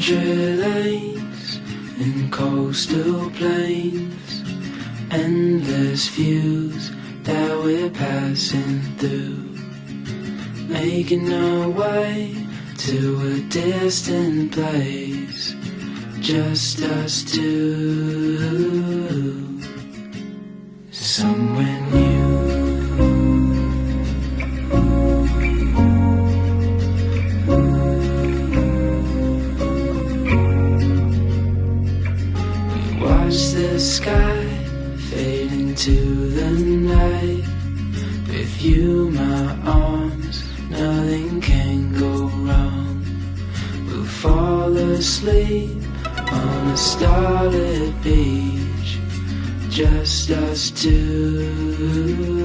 country lanes and coastal plains, endless views that we're passing through, making our way to a distant place, just us two, somewhere new. Watch the sky fade into the night. With you, my arms, nothing can go wrong. We'll fall asleep on a starlit beach, just us two.